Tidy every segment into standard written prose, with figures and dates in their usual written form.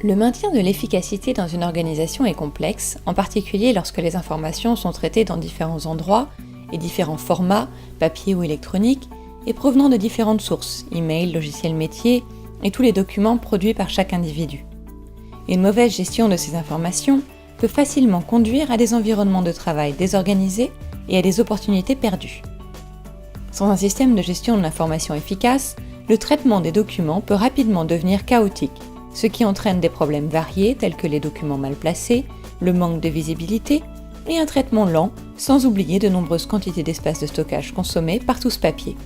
Le maintien de l'efficacité dans une organisation est complexe, en particulier lorsque les informations sont traitées dans différents endroits et différents formats, papier ou électronique, et provenant de différentes sources, email, logiciels métiers et tous les documents produits par chaque individu. Une mauvaise gestion de ces informations peut facilement conduire à des environnements de travail désorganisés et à des opportunités perdues. Sans un système de gestion de l'information efficace, le traitement des documents peut rapidement devenir chaotique, ce qui entraîne des problèmes variés tels que les documents mal placés, le manque de visibilité et un traitement lent, sans oublier de nombreuses quantités d'espace de stockage consommées par tout ce papier.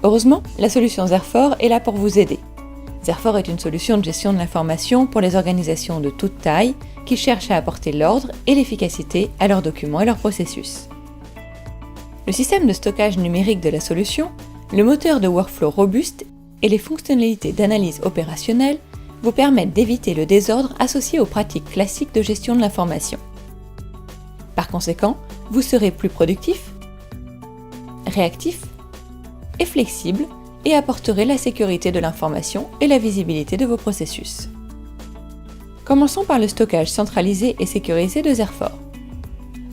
Heureusement, la solution Zerfor est là pour vous aider. Zerfor est une solution de gestion de l'information pour les organisations de toute taille qui cherchent à apporter l'ordre et l'efficacité à leurs documents et leurs processus. Le système de stockage numérique de la solution, le moteur de workflow robuste et les fonctionnalités d'analyse opérationnelle vous permettent d'éviter le désordre associé aux pratiques classiques de gestion de l'information. Par conséquent, vous serez plus productif, réactif et flexible et apporterez la sécurité de l'information et la visibilité de vos processus. Commençons par le stockage centralisé et sécurisé de Zerfor.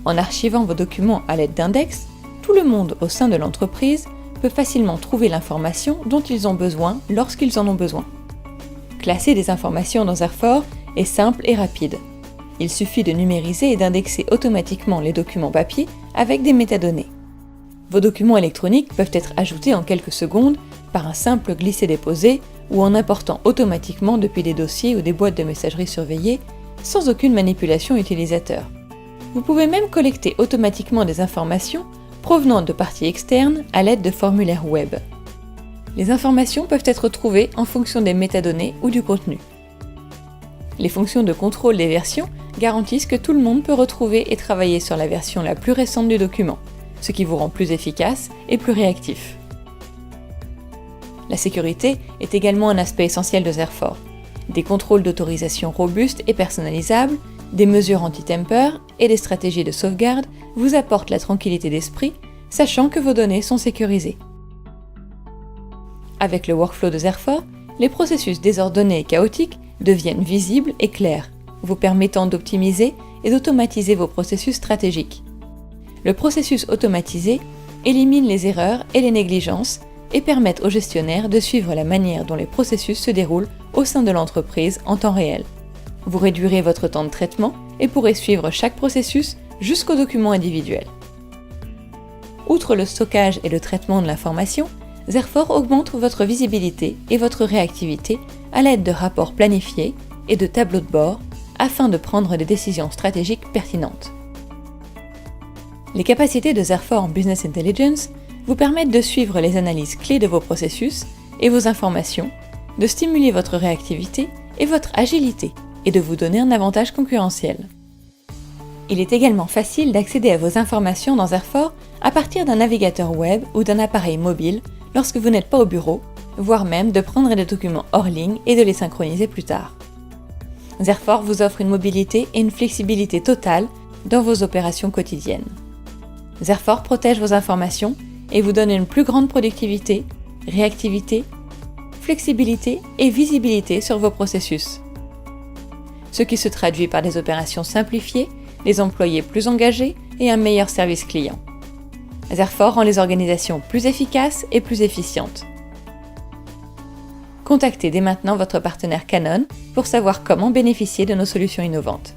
En archivant vos documents à l'aide d'index, tout le monde au sein de l'entreprise peut facilement trouver l'information dont ils ont besoin lorsqu'ils en ont besoin. Classer des informations dans Zerfor est simple et rapide. Il suffit de numériser et d'indexer automatiquement les documents papier avec des métadonnées. Vos documents électroniques peuvent être ajoutés en quelques secondes par un simple glisser-déposer ou en important automatiquement depuis des dossiers ou des boîtes de messagerie surveillées sans aucune manipulation utilisateur. Vous pouvez même collecter automatiquement des informations provenant de parties externes à l'aide de formulaires web. Les informations peuvent être trouvées en fonction des métadonnées ou du contenu. Les fonctions de contrôle des versions garantissent que tout le monde peut retrouver et travailler sur la version la plus récente du document, ce qui vous rend plus efficace et plus réactif. La sécurité est également un aspect essentiel de Zerfor. Des contrôles d'autorisation robustes et personnalisables, des mesures anti-tamper et des stratégies de sauvegarde vous apportent la tranquillité d'esprit, sachant que vos données sont sécurisées. Avec le workflow de Zerfor, les processus désordonnés et chaotiques deviennent visibles et clairs, vous permettant d'optimiser et d'automatiser vos processus stratégiques. Le processus automatisé élimine les erreurs et les négligences et permet aux gestionnaires de suivre la manière dont les processus se déroulent au sein de l'entreprise en temps réel. Vous réduirez votre temps de traitement et pourrez suivre chaque processus jusqu'au document individuel. Outre le stockage et le traitement de l'information, Zerfor augmente votre visibilité et votre réactivité à l'aide de rapports planifiés et de tableaux de bord afin de prendre des décisions stratégiques pertinentes. Les capacités de Zerfor en Business Intelligence vous permettent de suivre les analyses clés de vos processus et vos informations, de stimuler votre réactivité et votre agilité et de vous donner un avantage concurrentiel. Il est également facile d'accéder à vos informations dans Zerfor à partir d'un navigateur web ou d'un appareil mobile lorsque vous n'êtes pas au bureau, voire même de prendre des documents hors ligne et de les synchroniser plus tard. Zerfor vous offre une mobilité et une flexibilité totale dans vos opérations quotidiennes. Zerfor protège vos informations et vous donne une plus grande productivité, réactivité, flexibilité et visibilité sur vos processus. Ce qui se traduit par des opérations simplifiées, des employés plus engagés et un meilleur service client. Zerfor rend les organisations plus efficaces et plus efficientes. Contactez dès maintenant votre partenaire Canon pour savoir comment bénéficier de nos solutions innovantes.